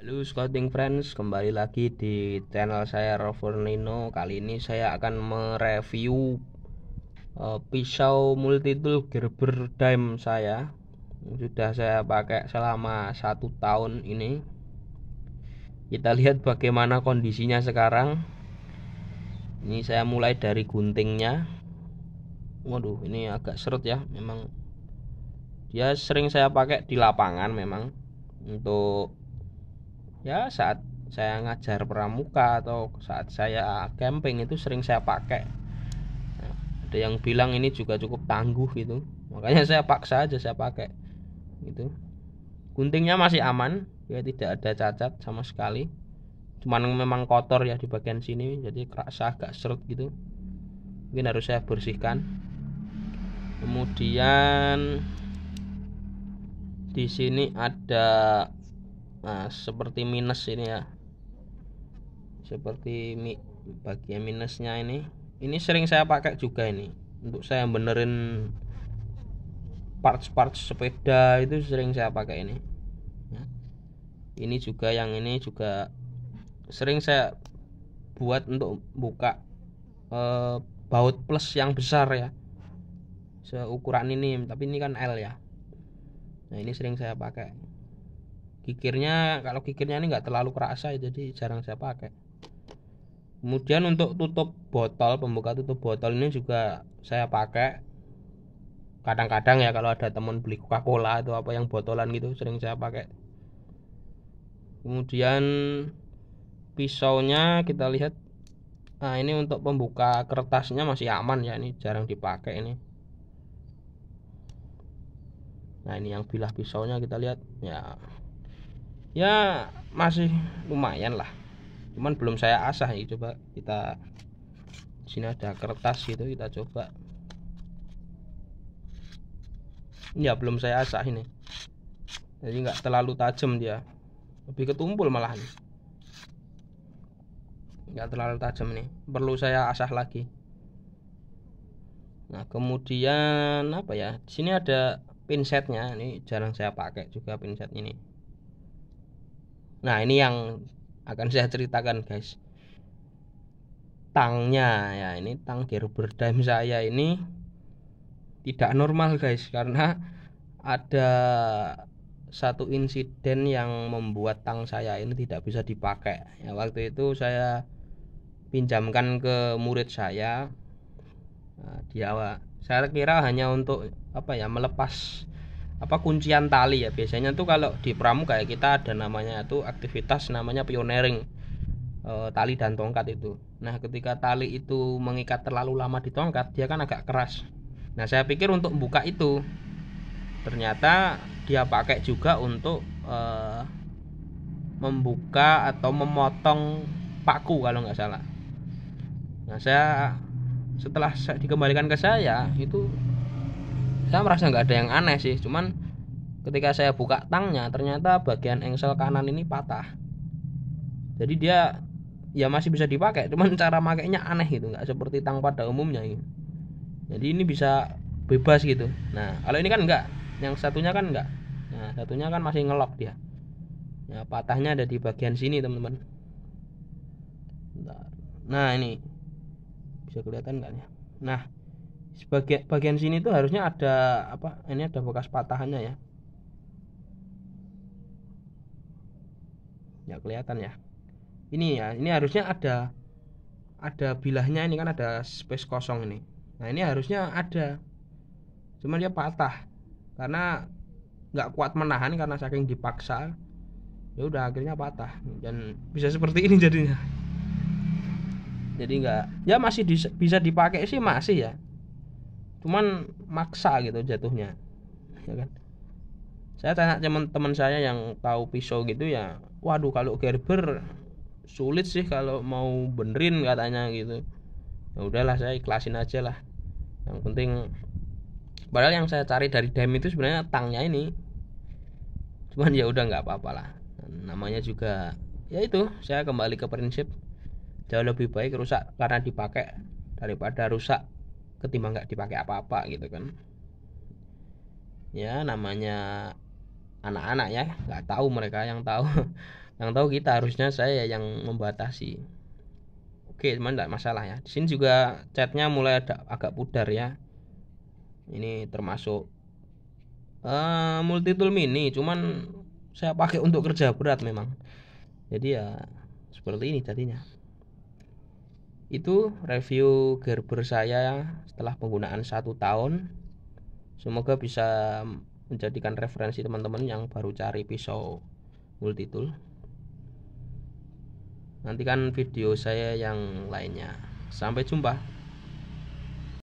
Halo Scouting Friends, kembali lagi di channel saya Rover Nino. Kali ini saya akan mereview pisau multitool Gerber Dime saya. Sudah saya pakai selama 1 tahun ini. Kita lihat bagaimana kondisinya sekarang. Ini saya mulai dari guntingnya. Waduh, ini agak seret ya. Memang dia sering saya pakai di lapangan memang untuk ya saat saya ngajar pramuka atau saat saya camping itu sering saya pakai. Nah, ada yang bilang ini juga cukup tangguh gitu, makanya saya paksa aja saya pakai gitu. Guntingnya masih aman, ya tidak ada cacat sama sekali, cuman memang kotor ya di bagian sini, jadi kerasa agak seret gitu, mungkin harus saya bersihkan. Kemudian di sini ada seperti minus ini ya, seperti bagian minusnya ini sering saya pakai juga ini untuk saya benerin parts-parts sepeda, itu sering saya pakai ini ya. Ini juga yang ini juga sering saya buat untuk buka baut plus yang besar ya, seukuran ini, tapi ini kan L ya. Nah ini sering saya pakai. Kalau kikirnya ini nggak terlalu kerasa, jadi jarang saya pakai. Kemudian untuk tutup botol, pembuka tutup botol ini juga saya pakai. Kadang-kadang ya kalau ada teman beli Coca-Cola atau apa yang botolan gitu, sering saya pakai. Kemudian pisaunya kita lihat. Nah, ini untuk pembuka kertasnya masih aman ya, ini jarang dipakai ini. Nah, ini yang bilah pisaunya kita lihat ya. Ya masih lumayan lah. Cuman belum saya asah nih, coba kita sini ada kertas gitu, kita coba. Ya belum saya asah ini. Jadi nggak terlalu tajam dia. Lebih ketumpul malahan. Nggak terlalu tajam nih, perlu saya asah lagi. Nah kemudian apa ya, di sini ada pinsetnya, ini jarang saya pakai juga pinset ini. Nah ini yang akan saya ceritakan guys, tangnya ya. Ini tang Gerber Dime saya ini tidak normal guys, karena ada satu insiden yang membuat tang saya ini tidak bisa dipakai ya. Waktu itu saya pinjamkan ke murid saya. Nah, saya kira hanya untuk apa ya, melepas kuncian tali ya. Biasanya tuh kalau di pramuka kayak kita ada namanya tuh aktivitas namanya pioneering, tali dan tongkat itu. Nah ketika tali itu mengikat terlalu lama di tongkat, dia kan agak keras. Nah saya pikir untuk buka itu, ternyata dia pakai juga untuk membuka atau memotong paku kalau nggak salah. Nah setelah dikembalikan ke saya itu, saya merasa nggak ada yang aneh sih. Cuman ketika saya buka tangnya, ternyata bagian engsel kanan ini patah. Jadi dia ya masih bisa dipakai, cuman cara makainya aneh gitu, nggak seperti tang pada umumnya gitu. Jadi ini bisa bebas gitu. Nah kalau ini kan enggak, yang satunya kan enggak. Nah satunya kan masih ngelok dia. Ya, patahnya ada di bagian sini teman-teman. Nah ini bisa kelihatan nggak ya? Nah sebagai bagian sini tuh harusnya ada apa? Ini ada bekas patahannya ya. Ya kelihatan ya. Ini ya, ini harusnya ada bilahnya, ini kan ada space kosong ini. Nah ini harusnya ada, cuman dia patah karena nggak kuat menahan, karena saking dipaksa ya udah akhirnya patah dan bisa seperti ini jadinya. Jadi nggak, ya masih bisa dipakai sih masih ya, cuman maksa gitu jatuhnya ya kan. Saya tanya teman-teman saya yang tahu pisau gitu ya, waduh kalau Gerber sulit sih kalau mau benerin katanya gitu. Ya udahlah saya ikhlasin aja lah. Yang penting, padahal yang saya cari dari Dime itu sebenarnya tangnya ini, cuman ya udah nggak apa-apa lah. Namanya juga ya itu, saya kembali ke prinsip jauh lebih baik rusak karena dipakai daripada rusak ketimbang nggak dipakai apa-apa gitu kan. Ya namanya anak-anak ya, nggak tahu mereka, yang tahu yang tahu kita, harusnya saya yang membatasi. Oke, cuman nggak masalah ya. Di sini juga catnya mulai ada agak pudar ya. Ini termasuk multitool mini, cuman saya pakai untuk kerja berat memang. Jadi ya seperti ini jadinya. Itu review Gerber saya setelah penggunaan 1 tahun. Semoga bisa menjadikan referensi teman-teman yang baru cari pisau multitool. Nantikan video saya yang lainnya. Sampai jumpa.